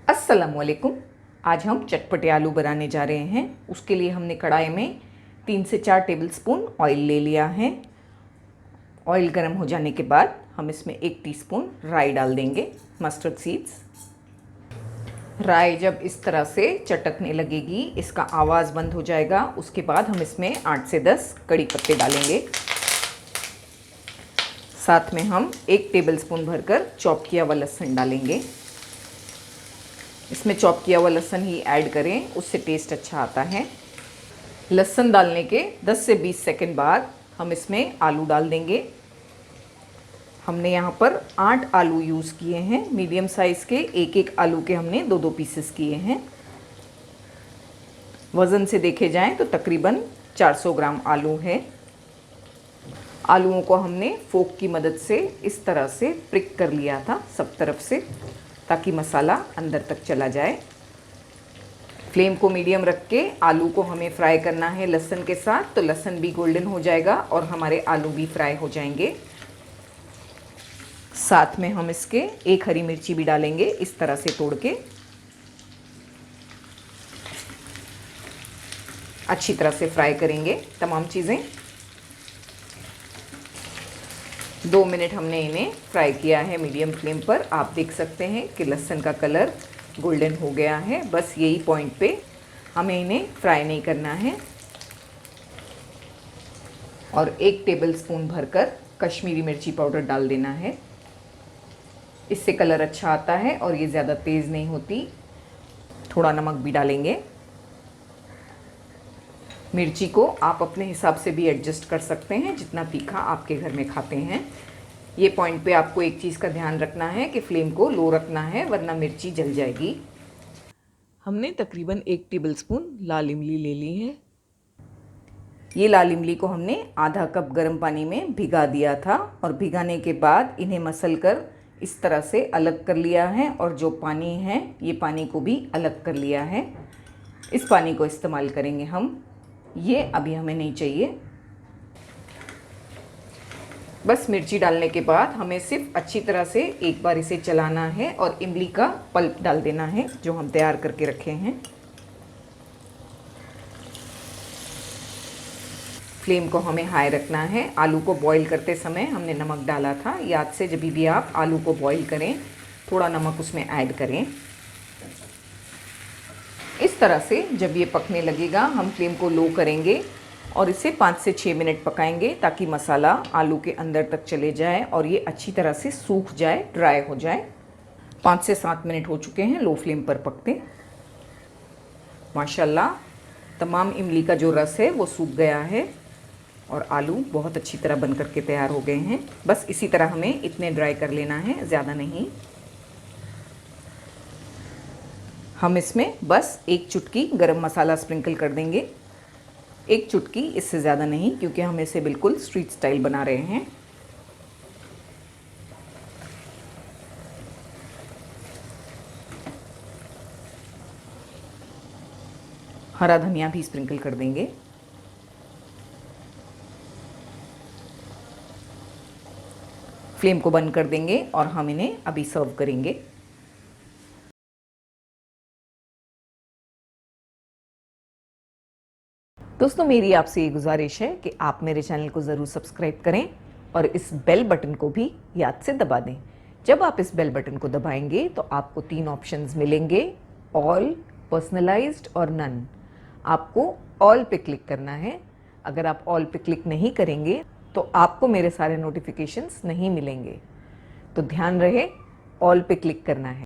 अस्सलामुअलैकुम। आज हम चटपटे आलू बनाने जा रहे हैं। उसके लिए हमने कढ़ाई में 3 से 4 टेबलस्पून ऑयल ले लिया है। ऑयल गर्म हो जाने के बाद हम इसमें 1 टीस्पून राई डाल देंगे, मस्टर्ड सीड्स। राई जब इस तरह से चटकने लगेगी, इसका आवाज़ बंद हो जाएगा, उसके बाद हम इसमें 8 से 10 कड़ी पत्ते डालेंगे। साथ में हम 1 टेबलस्पून भरकर चॉप किया हुआ लहसुन डालेंगे। इसमें चॉप किया हुआ लहसुन ही ऐड करें, उससे टेस्ट अच्छा आता है। लहसुन डालने के 10 से 20 सेकंड बाद हम इसमें आलू डाल देंगे। हमने यहाँ पर 8 आलू यूज़ किए हैं, मीडियम साइज़ के। एक आलू के हमने 2-2 पीसेस किए हैं। वज़न से देखे जाएं तो तकरीबन 400 ग्राम आलू है। आलूओं को हमने फोक की मदद से इस तरह से प्रिक कर लिया था सब तरफ से, ताकि मसाला अंदर तक चला जाए। फ्लेम को मीडियम रख के आलू को हमें फ्राई करना है लहसुन के साथ, तो लहसुन भी गोल्डन हो जाएगा और हमारे आलू भी फ्राई हो जाएंगे। साथ में हम इसके 1 हरी मिर्ची भी डालेंगे, इस तरह से तोड़ के। अच्छी तरह से फ्राई करेंगे तमाम चीज़ें। 2 मिनट हमने इन्हें फ्राई किया है मीडियम फ्लेम पर। आप देख सकते हैं कि लहसुन का कलर गोल्डन हो गया है। बस यही पॉइंट पे हमें इन्हें फ्राई नहीं करना है। और 1 टेबलस्पून भरकर कश्मीरी मिर्ची पाउडर डाल देना है। इससे कलर अच्छा आता है और ये ज़्यादा तेज़ नहीं होती। थोड़ा नमक भी डालेंगे। मिर्ची को आप अपने हिसाब से भी एडजस्ट कर सकते हैं, जितना तीखा आपके घर में खाते हैं। ये पॉइंट पे आपको एक चीज़ का ध्यान रखना है कि फ्लेम को लो रखना है, वरना मिर्ची जल जाएगी। हमने तकरीबन 1 टेबलस्पून लाल इमली ले ली है। ये लाल इमली को हमने आधा कप गर्म पानी में भिगा दिया था और भिगाने के बाद इन्हें मसल कर इस तरह से अलग कर लिया है, और जो पानी है ये पानी को भी अलग कर लिया है। इस पानी को इस्तेमाल करेंगे हम। ये अभी हमें नहीं चाहिए। बस मिर्ची डालने के बाद हमें सिर्फ अच्छी तरह से एक बार इसे चलाना है और इमली का पल्प डाल देना है जो हम तैयार करके रखे हैं। फ्लेम को हमें हाई रखना है। आलू को बॉईल करते समय हमने नमक डाला था, याद से जब भी आप आलू को बॉईल करें थोड़ा नमक उसमें ऐड करें। इस तरह से जब ये पकने लगेगा हम फ्लेम को लो करेंगे और इसे 5 से 6 मिनट पकाएंगे, ताकि मसाला आलू के अंदर तक चले जाए और ये अच्छी तरह से सूख जाए, ड्राई हो जाए। 5 से 7 मिनट हो चुके हैं लो फ्लेम पर पकते। माशाल्लाह तमाम इमली का जो रस है वो सूख गया है और आलू बहुत अच्छी तरह बन करके तैयार हो गए हैं। बस इसी तरह हमें इतने ड्राई कर लेना है, ज़्यादा नहीं। हम इसमें बस 1 चुटकी गरम मसाला स्प्रिंकल कर देंगे। 1 चुटकी, इससे ज़्यादा नहीं, क्योंकि हम इसे बिल्कुल स्ट्रीट स्टाइल बना रहे हैं। हरा धनिया भी स्प्रिंकल कर देंगे। फ्लेम को बंद कर देंगे और हम इन्हें अभी सर्व करेंगे। दोस्तों, मेरी आपसे ये गुजारिश है कि आप मेरे चैनल को ज़रूर सब्सक्राइब करें और इस बेल बटन को भी याद से दबा दें। जब आप इस बेल बटन को दबाएंगे तो आपको 3 ऑप्शंस मिलेंगे, ऑल, पर्सनलाइज्ड और नन। आपको ऑल पे क्लिक करना है। अगर आप ऑल पे क्लिक नहीं करेंगे तो आपको मेरे सारे नोटिफिकेशंस नहीं मिलेंगे। तो ध्यान रहे, ऑल पे क्लिक करना है।